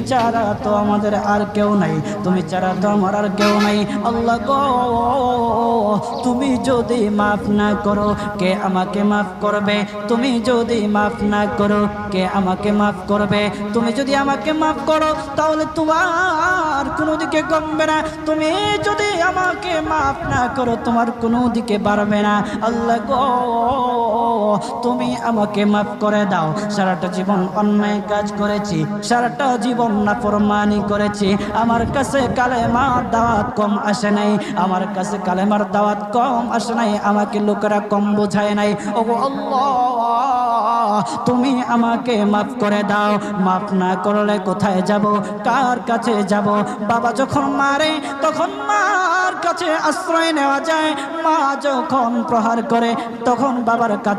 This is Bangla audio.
ছাড়া তো আমাদের আর কেউ নাই, তুমি ছাড়া তো আমার আর কেউ নাই। আল্লাহ গো, তুমি যদি মাফ না করো কে আমাকে মাফ করবে? তুমি যদি মাফ না করো কে আমাকে মাফ করবে? তুমি যদি আমাকে মাফ করো তাহলে তোমার কোনো দিকে কমবে না, তুমি যদি আমাকে মাফ না করো তোমার কোনো দিকে বাড়বে না। আল্লাহ গো, তুমি আমাকে মাফ করে দাও। সারাটা জীবন অন্যায় কাজ করেছি, সারাটা জীবন নাফরমানি করেছি, আমার কাছে কালেমার দাওয়াত কম আসে নাই, আমার কাছে কালেমার দাওয়াত কম আসে নাই, আমাকে লোকেরা কম বোঝায় নাই। ওগো আল্লাহ, তুমি আমাকে মাফ করে দাও। মাফ না করলে কোথায় যাব, কার কাছে যাব? বাবা যখন মারে তখন মার কাছে আশ্রয় নেওয়া যায়, মা যখন প্রহার করে তখন বাবার কাছে